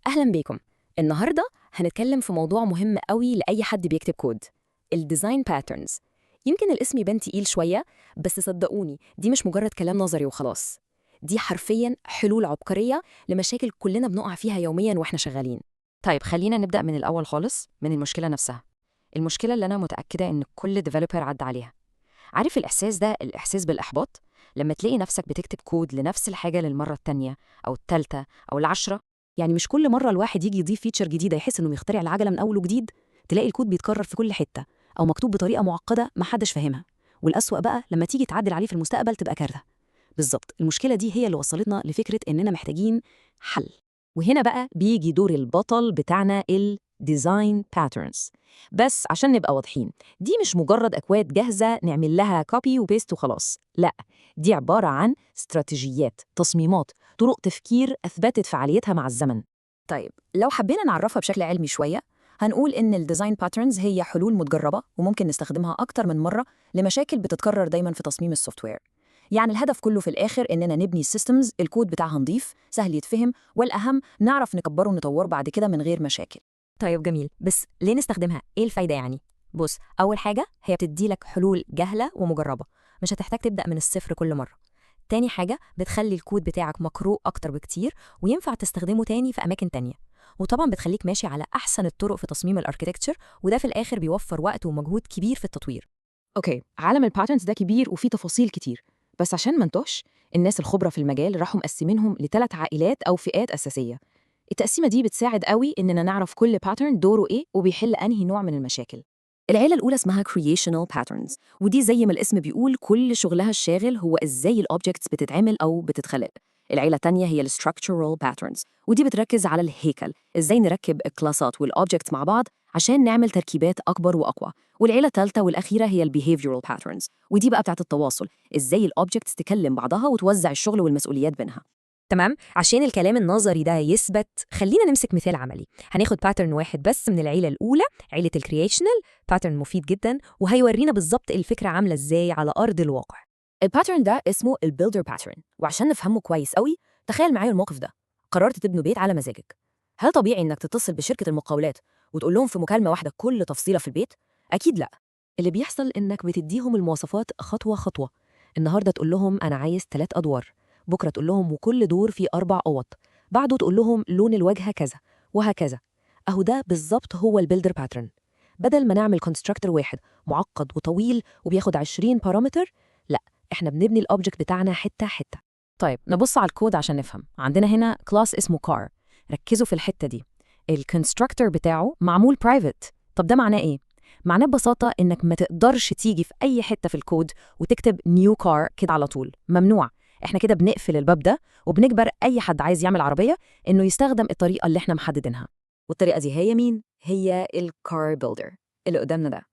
أهلا بيكم. النهاردة هنتكلم في موضوع مهم قوي لأي حد بيكتب كود: الديزاين باترنز. يمكن الاسم يبان تقيل شوية، بس صدقوني دي مش مجرد كلام نظري وخلاص. دي حرفياً حلول عبقرية لمشاكل كلنا بنقع فيها يومياً وإحنا شغالين. طيب خلينا نبدأ من الأول خالص، من المشكلة نفسها. المشكلة اللي أنا متأكدة إن كل ديفلوبر عدى عليها. عارف الإحساس ده، الإحساس بالإحباط؟ لما تلاقي نفسك بتكتب كود لنفس الحاجة للمرة التانية أو التالتة أو العشرة. يعني مش كل مرة الواحد يجي يضيف فيتشر جديدة يحس إنه بيخترع العجلة من أول وجديد. تلاقي الكود بيتكرر في كل حتة أو مكتوب بطريقة معقدة محدش فاهمها، والأسوأ بقى لما تيجي تعدل عليه في المستقبل تبقى كارثة. بالظبط، المشكلة دي هي اللي وصلتنا لفكرة إننا محتاجين حل. وهنا بقى بيجي دور البطل بتاعنا، الديزاين باترنز. بس عشان نبقى واضحين، دي مش مجرد أكواد جاهزة نعمل لها كوبي وبيست وخلاص، لا، دي عبارة عن استراتيجيات، تصميمات، طرق تفكير أثبتت فعاليتها مع الزمن. طيب لو حبينا نعرفها بشكل علمي شوية، هنقول إن الديزاين باترنز هي حلول متجربة وممكن نستخدمها أكتر من مرة لمشاكل بتتكرر دايماً في تصميم السوفت وير. يعني الهدف كله في الآخر إننا نبني سيستمز الكود بتاعها نضيف، سهل يتفهم، والأهم نعرف نكبره ونطوره بعد كده من غير مشاكل. طيب جميل، بس ليه نستخدمها؟ إيه الفايدة يعني؟ بص، أول حاجة هي بتديلك حلول جاهلة ومجربة، مش هتحتاج تبدأ من الصفر كل مرة. تاني حاجة بتخلي الكود بتاعك مقروء أكتر بكتير وينفع تستخدمه تاني في أماكن تانية. وطبعا بتخليك ماشي على أحسن الطرق في تصميم الأركيتكتشر، وده في الآخر بيوفر وقت ومجهود كبير في التطوير. أوكي، عالم الباترنز ده كبير وفيه تفاصيل كتير، بس عشان ما نتوهش، الناس الخبرة في المجال راحوا مقسمينهم لثلاث عائلات أو فئات أساسية. التقسيمة دي بتساعد قوي إننا نعرف كل باترن دوره إيه وبيحل أنهي نوع من المشاكل. العيلة الأولى اسمها creational patterns، ودي زي ما الاسم بيقول كل شغلها الشاغل هو إزاي الأوبجكتس بتتعمل أو بتتخلق. العيلة التانية هي structural patterns، ودي بتركز على الهيكل، إزاي نركب الكلاسات والأوبجكتس مع بعض عشان نعمل تركيبات أكبر وأقوى. والعيلة الثالثة والأخيرة هي behavioral patterns، ودي بقى بتاعت التواصل، إزاي الأوبجكتس تكلم بعضها وتوزع الشغل والمسؤوليات بينها. تمام، عشان الكلام النظري ده يثبت خلينا نمسك مثال عملي. هناخد باترن واحد بس من العيلة الأولى، عيلة الكرييشنال. باترن مفيد جدا وهيورينا بالظبط الفكرة عاملة إزاي على أرض الواقع. الباترن ده اسمه البيلدر باترن، وعشان نفهمه كويس قوي تخيل معايا الموقف ده. قررت تبنوا بيت على مزاجك. هل طبيعي إنك تتصل بشركة المقاولات وتقول لهم في مكالمة واحدة كل تفصيلة في البيت؟ أكيد لأ. اللي بيحصل إنك بتديهم المواصفات خطوة خطوة. النهاردة تقول لهم أنا عايز 3 أدوار، بكرة تقول لهم وكل دور فيه 4 أوض، بعده تقول لهم لون الواجهة كذا، وهكذا. أهو ده بالظبط هو البيلدر باترن. بدل ما نعمل كونستراكتور واحد معقد وطويل وبياخد 20 بارامتر، لا، احنا بنبني الأوبجكت بتاعنا حتة حتة. طيب نبص على الكود عشان نفهم. عندنا هنا كلاس اسمه car، ركزوا في الحتة دي. الكونستراكتور بتاعه معمول برايفت. طب ده معناه إيه؟ معناه ببساطة إنك ما تقدرش تيجي في أي حتة في الكود وتكتب نيو كار كده على طول، ممنوع. احنا كده بنقفل الباب ده وبنجبر أي حد عايز يعمل عربية إنه يستخدم الطريقة اللي احنا محددينها. والطريقة دي هي مين؟ هي الكار بيلدر اللي قدامنا ده.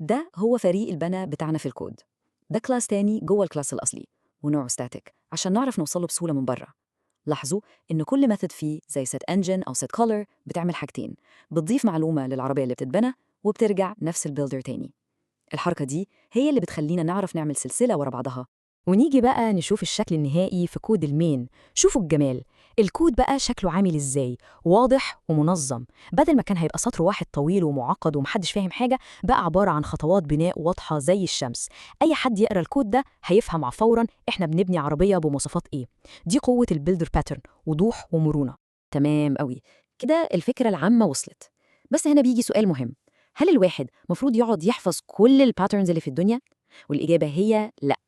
ده هو فريق البنا بتاعنا في الكود. ده كلاس تاني جوه الكلاس الأصلي، ونوعه ستاتيك عشان نعرف نوصله بسهولة من بره. لاحظوا إن كل ميثود فيه زي set engine أو set color بتعمل حاجتين: بتضيف معلومة للعربية اللي بتتبنى وبترجع نفس البيلدر تاني. الحركة دي هي اللي بتخلينا نعرف نعمل سلسلة ورا بعضها. ونيجي بقى نشوف الشكل النهائي في كود المين. شوفوا الجمال، الكود بقى شكله عامل ازاي، واضح ومنظم. بدل ما كان هيبقى سطر واحد طويل ومعقد ومحدش فاهم حاجة، بقى عبارة عن خطوات بناء واضحة زي الشمس. أي حد يقرأ الكود ده هيفهم فوراً إحنا بنبني عربية بمواصفات إيه. دي قوة البيلدر باترن، وضوح ومرونة. تمام قوي، كده الفكرة العامة وصلت. بس هنا بيجي سؤال مهم: هل الواحد مفروض يقعد يحفظ كل الباترنز اللي في الدنيا؟ والإجابة هي لأ.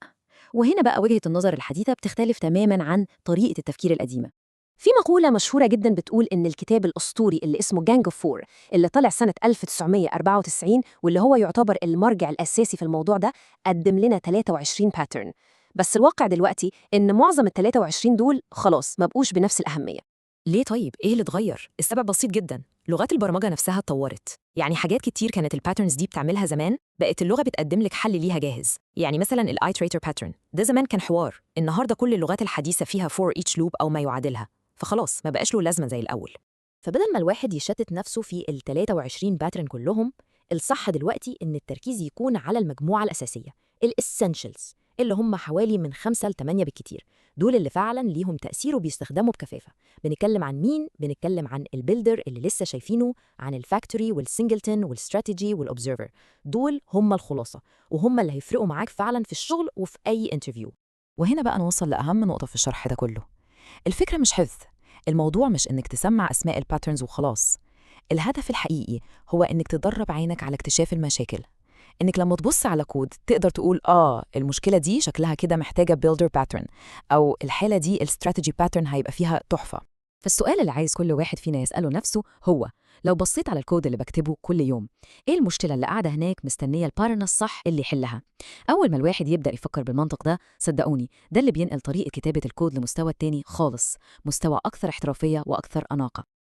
وهنا بقى وجهة النظر الحديثة بتختلف تماماً عن طريقة التفكير القديمة. في مقولة مشهورة جداً بتقول إن الكتاب الأسطوري اللي اسمه جانج اوف فور، اللي طلع سنة 1994 واللي هو يعتبر المرجع الأساسي في الموضوع ده، قدم لنا 23 باترن. بس الواقع دلوقتي إن معظم ال 23 دول خلاص ما بقوش بنفس الأهمية. ليه طيب؟ إيه اللي اتغير؟ السبب بسيط جدا، لغات البرمجة نفسها اتطورت. يعني حاجات كتير كانت الباترنز دي بتعملها زمان بقت اللغة بتقدم لك حل ليها جاهز. يعني مثلا الايتريتور باترن ده زمان كان حوار، النهارده كل اللغات الحديثة فيها فور each loop أو ما يعادلها، فخلاص ما بقاش له لازمة زي الأول. فبدل ما الواحد يشتت نفسه في ال 23 باترن كلهم، الصح دلوقتي إن التركيز يكون على المجموعة الأساسية، الاسينشالز، اللي هم حوالي من 5 ل 8 بالكتير. دول اللي فعلا ليهم تأثير وبيستخدموا بكثافة. بنتكلم عن مين؟ بنتكلم عن البيلدر اللي لسه شايفينه، عن الفاكتوري والسنجلتون والستراتيجي والأوبزرفر. دول هم الخلاصة، وهم اللي هيفرقوا معاك فعلا في الشغل وفي أي انترفيو. وهنا بقى نوصل لأهم نقطة في الشرح ده كله. الفكرة مش حفظ، الموضوع مش إنك تسمع أسماء الباترنز وخلاص. الهدف الحقيقي هو إنك تدرب عينك على اكتشاف المشاكل، إنك لما تبص على كود تقدر تقول المشكلة دي شكلها كده محتاجة builder pattern، أو الحالة دي strategy pattern هيبقى فيها تحفة. فالسؤال اللي عايز كل واحد فينا يسأله نفسه هو: لو بصيت على الكود اللي بكتبه كل يوم، إيه المشكلة اللي قاعدة هناك مستنية الباترن الصح اللي يحلها؟ أول ما الواحد يبدأ يفكر بالمنطق ده، صدقوني ده اللي بينقل طريقة كتابة الكود لمستوى تاني خالص، مستوى أكثر احترافية وأكثر أناقة.